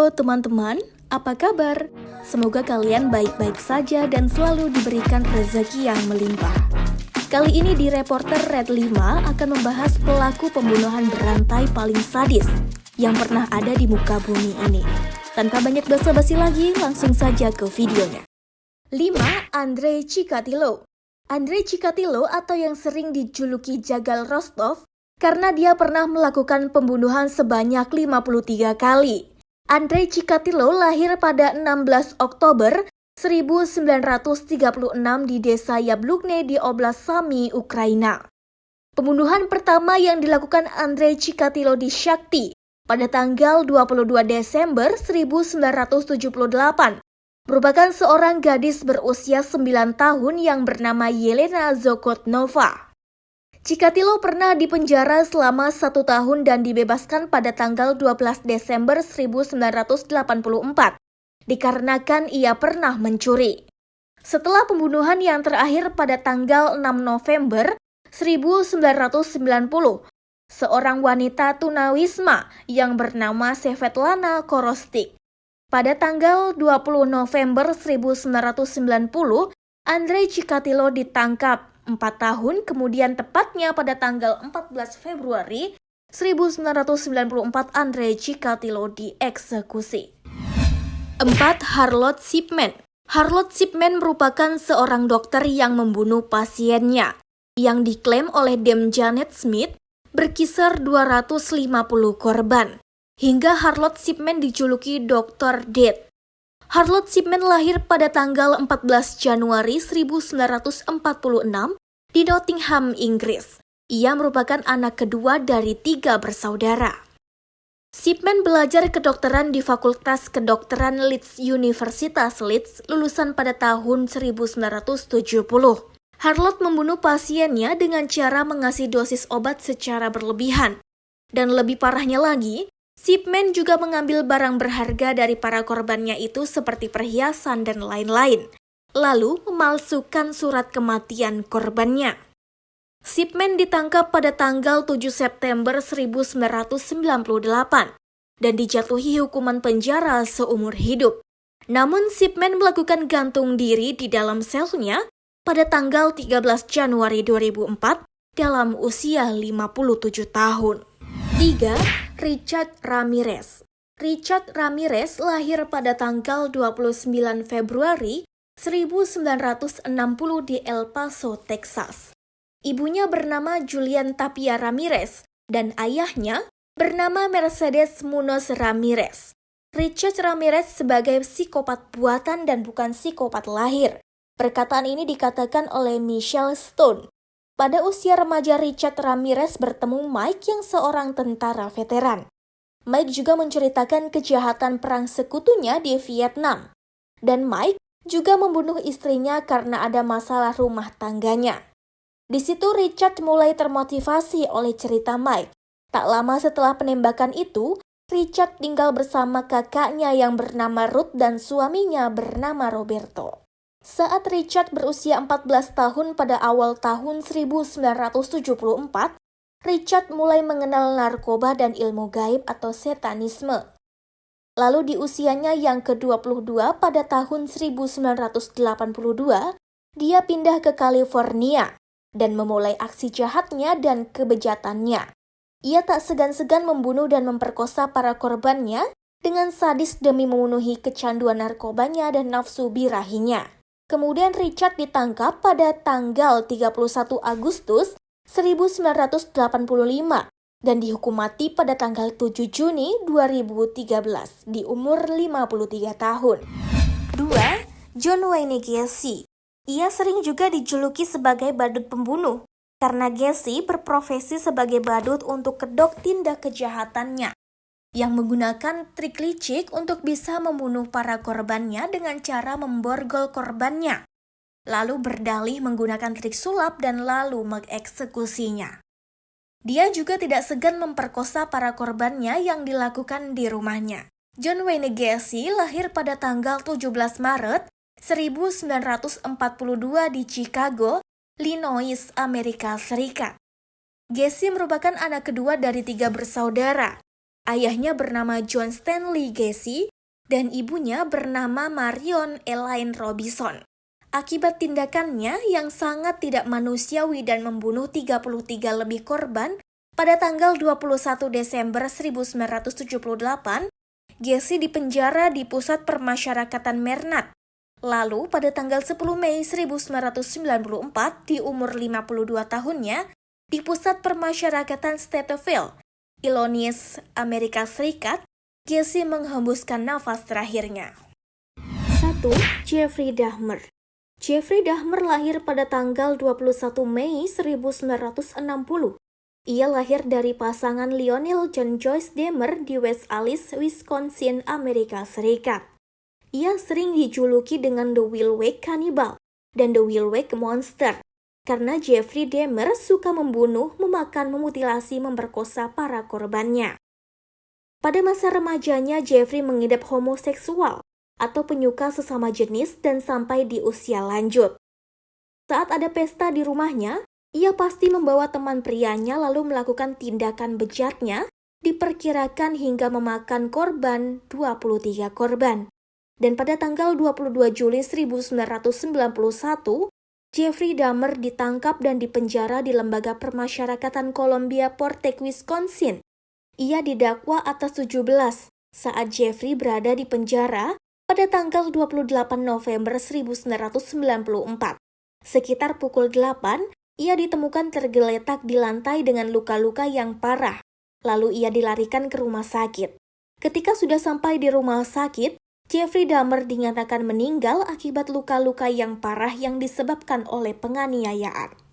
Halo teman-teman, apa kabar? Semoga kalian baik-baik saja dan selalu diberikan rezeki yang melimpah. Kali ini di Reporter Red 5 akan membahas pelaku pembunuhan berantai paling sadis yang pernah ada di muka bumi ini. Tanpa banyak basa-basi lagi, langsung saja ke videonya. 5. Andrei Chikatilo. Andrei Chikatilo atau yang sering dijuluki Jagal Rostov karena dia pernah melakukan pembunuhan sebanyak 53 kali. Andrei Chikatilo lahir pada 16 Oktober 1936 di desa Yablukne di Oblast Sami, Ukraina. Pembunuhan pertama yang dilakukan Andrei Chikatilo di Shakti pada tanggal 22 Desember 1978 merupakan seorang gadis berusia 9 tahun yang bernama Yelena Zokotnova. Chikatilo pernah dipenjara selama 1 tahun dan dibebaskan pada tanggal 12 Desember 1984 dikarenakan ia pernah mencuri. Setelah pembunuhan yang terakhir pada tanggal 6 November 1990, seorang wanita tunawisma yang bernama Svetlana Korostik. Pada tanggal 20 November 1990, Andrei Chikatilo ditangkap. 4 tahun kemudian, tepatnya pada tanggal 14 Februari 1994, Andrei Chikatilo dieksekusi. 4. Harlotte Shipman. Harlotte Shipman merupakan seorang dokter yang membunuh pasiennya, yang diklaim oleh Dame Janet Smith berkisar 250 korban. Hingga Harlotte Shipman dijuluki Dr. Death. Harlotte Shipman lahir pada tanggal 14 Januari 1946 di Nottingham, Inggris. Ia merupakan anak kedua dari 3 bersaudara. Shipman belajar kedokteran di Fakultas Kedokteran Leeds Universitas Leeds, lulusan pada tahun 1970. Harlotte membunuh pasiennya dengan cara mengasih dosis obat secara berlebihan. Dan lebih parahnya lagi, Shipman juga mengambil barang berharga dari para korbannya itu seperti perhiasan dan lain-lain, lalu memalsukan surat kematian korbannya. Shipman ditangkap pada tanggal 7 September 1998 dan dijatuhi hukuman penjara seumur hidup. Namun Shipman melakukan gantung diri di dalam selnya pada tanggal 13 Januari 2004 dalam usia 57 tahun. 3. Richard Ramirez. Richard Ramirez lahir pada tanggal 29 Februari 1960 di El Paso, Texas. Ibunya bernama Julian Tapia Ramirez dan ayahnya bernama Mercedes Munoz Ramirez. Richard Ramirez sebagai psikopat buatan dan bukan psikopat lahir. Perkataan ini dikatakan oleh Michelle Stone. Pada usia remaja, Richard Ramirez bertemu Mike yang seorang tentara veteran. Mike juga menceritakan kejahatan perang sekutunya di Vietnam. Dan Mike juga membunuh istrinya karena ada masalah rumah tangganya. Di situ Richard mulai termotivasi oleh cerita Mike. Tak lama setelah penembakan itu, Richard tinggal bersama kakaknya yang bernama Ruth dan suaminya bernama Roberto. Saat Richard berusia 14 tahun pada awal tahun 1974, Richard mulai mengenal narkoba dan ilmu gaib atau satanisme. Lalu di usianya yang ke-22 pada tahun 1982, dia pindah ke California dan memulai aksi jahatnya dan kebejatannya. Ia tak segan-segan membunuh dan memperkosa para korbannya dengan sadis demi memenuhi kecanduan narkobanya dan nafsu birahinya. Kemudian Richard ditangkap pada tanggal 31 Agustus 1985 dan dihukum mati pada tanggal 7 Juni 2013 di umur 53 tahun. 2. John Wayne Gacy. Ia sering juga dijuluki sebagai badut pembunuh karena Gacy berprofesi sebagai badut untuk kedok tindak kejahatannya, yang menggunakan trik licik untuk bisa membunuh para korbannya dengan cara memborgol korbannya, lalu berdalih menggunakan trik sulap dan lalu mengeksekusinya. Dia juga tidak segan memperkosa para korbannya yang dilakukan di rumahnya. John Wayne Gacy lahir pada tanggal 17 Maret 1942 di Chicago, Illinois, Amerika Serikat. Gacy merupakan anak kedua dari 3 bersaudara. Ayahnya bernama John Stanley Gacy dan ibunya bernama Marion Elaine Robinson. Akibat tindakannya yang sangat tidak manusiawi dan membunuh 33 lebih korban, pada tanggal 21 Desember 1978, Gacy dipenjara di Pusat Permasyarakatan Mernat. Lalu pada tanggal 10 Mei 1994, di umur 52 tahunnya, di Pusat Permasyarakatan Stateville, Illinois, Amerika Serikat, Gacy menghembuskan nafas terakhirnya. 1. Jeffrey Dahmer. Jeffrey Dahmer lahir pada tanggal 21 Mei 1960. Ia lahir dari pasangan Lionel dan Joyce Dahmer di West Allis, Wisconsin, Amerika Serikat. Ia sering dijuluki dengan The Wheelway Cannibal dan The Wheelway Monster karena Jeffrey Dahmer suka membunuh, memakan, memutilasi, memperkosa para korbannya. Pada masa remajanya, Jeffrey mengidap homoseksual atau penyuka sesama jenis dan sampai di usia lanjut. Saat ada pesta di rumahnya, ia pasti membawa teman prianya lalu melakukan tindakan bejatnya, diperkirakan hingga memakan korban 23 korban. Dan pada tanggal 22 Juli 1991, Jeffrey Dahmer ditangkap dan dipenjara di Lembaga Permasyarakatan Columbia Portage, Wisconsin. Ia didakwa atas 17 saat Jeffrey berada di penjara pada tanggal 28 November 1994. Sekitar pukul 8, ia ditemukan tergeletak di lantai dengan luka-luka yang parah. Lalu ia dilarikan ke rumah sakit. Ketika sudah sampai di rumah sakit, Jeffrey Dahmer dinyatakan meninggal akibat luka-luka yang parah yang disebabkan oleh penganiayaan.